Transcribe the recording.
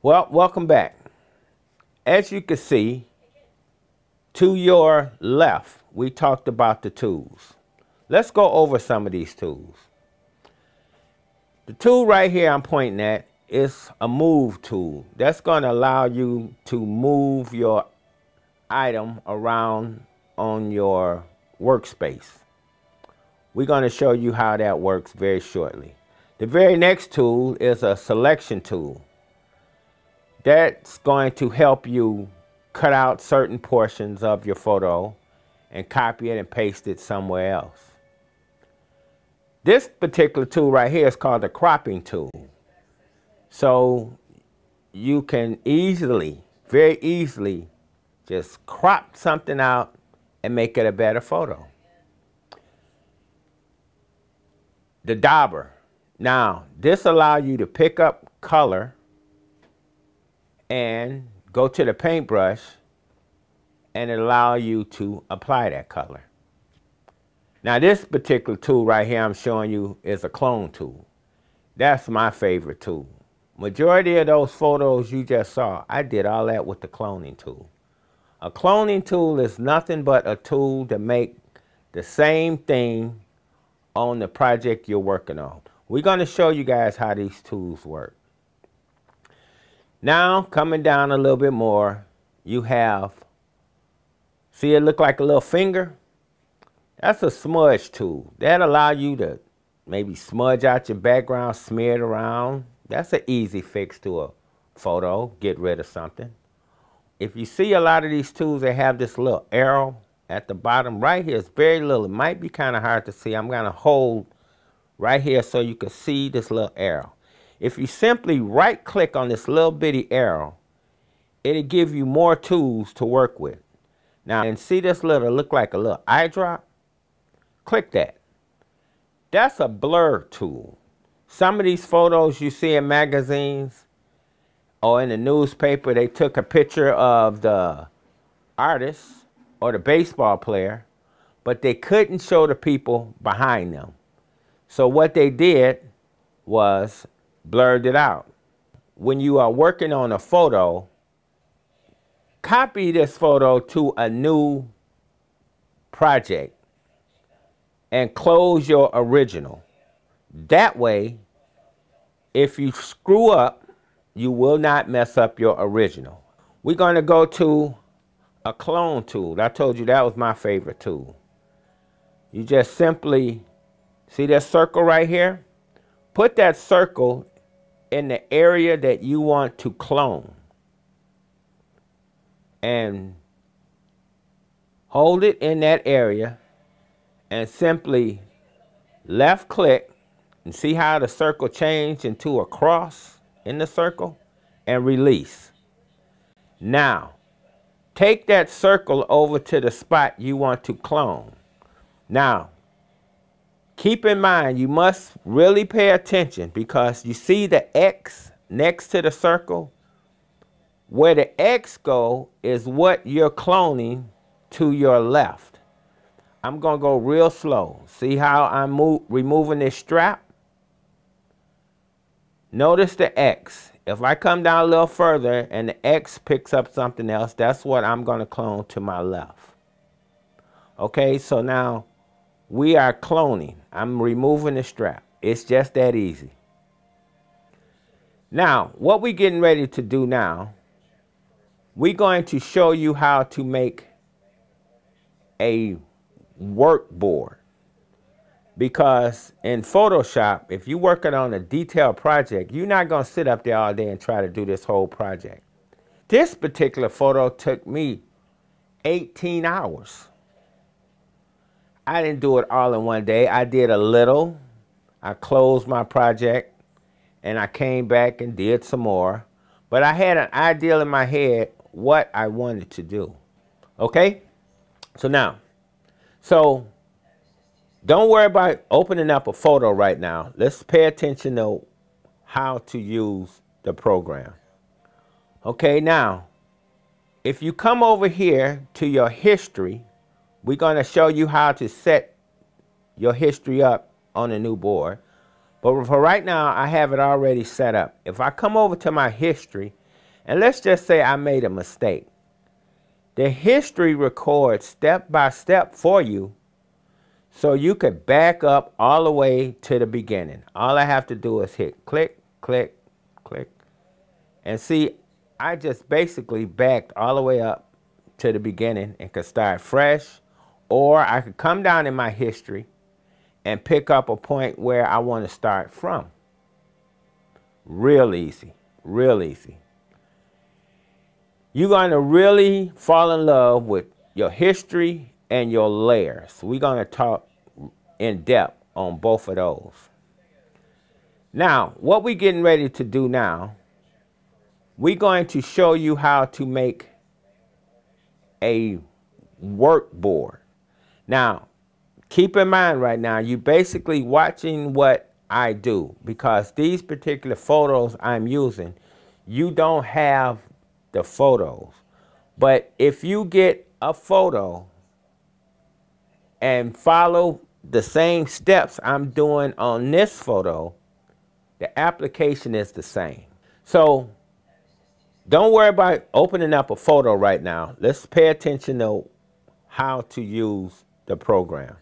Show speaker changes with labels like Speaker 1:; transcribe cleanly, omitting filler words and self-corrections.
Speaker 1: Well, welcome back. As you can see, to your left, we talked about the tools. Let's go over some of these tools. The tool right here I'm pointing at is a move tool. That's going to allow you to move your item around on your workspace. We're going to show you how that works very shortly. The very next tool is a selection tool. That's going to help you cut out certain portions of your photo and copy it and paste it somewhere else. This particular tool right here is called the cropping tool. So you can easily, very easily, just crop something out and make it a better photo. The dauber. Now, this allows you to pick up color and go to the paintbrush and it allows you to apply that color. Now, this particular tool right here I'm showing you is a clone tool. That's my favorite tool. Majority of those photos you just saw, I did all that with the cloning tool. A cloning tool is nothing but a tool to make the same thing on the project you're working on. We're going to show you guys how these tools work. Now, coming down a little bit more, you have, see it look like a little finger? That's a smudge tool. That allows you to maybe smudge out your background, smear it around. That's an easy fix to a photo, get rid of something. If you see a lot of these tools, they have this little arrow at the bottom right here. It's very little. It might be kind of hard to see. I'm going to hold right here so you can see this little arrow. If you simply right click on this little bitty arrow, it'll give you more tools to work with. Now, and see this little, look like a little eye drop? Click that. That's a blur tool. Some of these photos you see in magazines or in the newspaper, they took a picture of the artist or the baseball player, but they couldn't show the people behind them. So what they did was blurred it out. When you are working on a photo, copy this photo to a new project and close your original. That way, if you screw up, you will not mess up your original. We're going to go to a clone tool. I told you that was my favorite tool. You just simply see that circle right here? Put that circle in the area that you want to clone. And hold it in that area and simply left click and see how the circle changed into a cross in the circle and release. Now, take that circle over to the spot you want to clone. Now, keep in mind, you must really pay attention because you see the X next to the circle? Where the X go is what you're cloning to your left. I'm going to go real slow. See how I'm removing this strap? Notice the X. If I come down a little further and the X picks up something else, that's what I'm going to clone to my left. Okay, so now we are cloning. I'm removing the strap. It's just that easy. Now, what we're getting ready to do now, we're going to show you how to make a work board. Because in Photoshop, if you're working on a detailed project, you're not going to sit up there all day and try to do this whole project. This particular photo took me 18 hours. I didn't do it all in one day. I did a little. I closed my project and I came back and did some more. But I had an idea in my head what I wanted to do. Okay? So now, don't worry about opening up a photo right now. Let's pay attention to how to use the program. Okay, now, if you come over here to your history, we're going to show you how to set your history up on a new board. But for right now, I have it already set up. If I come over to my history And let's just say I made a mistake. The history records step by step for you, so you could back up all the way to the beginning. All I have to do is hit click, click, click. And see, I just basically backed all the way up to the beginning and could start fresh. Or I could come down in my history and pick up a point where I want to start from. Real easy, real easy. You're going to really fall in love with your history and your layers. We're going to talk in depth on both of those. Now, what we're getting ready to do now, we're going to show you how to make a work board. Now, keep in mind right now, you're basically watching what I do, because these particular photos I'm using, you don't have the photos. But if you get a photo and follow the same steps I'm doing on this photo, the application is the same. So don't worry about opening up a photo right now. Let's pay attention to how to use the program.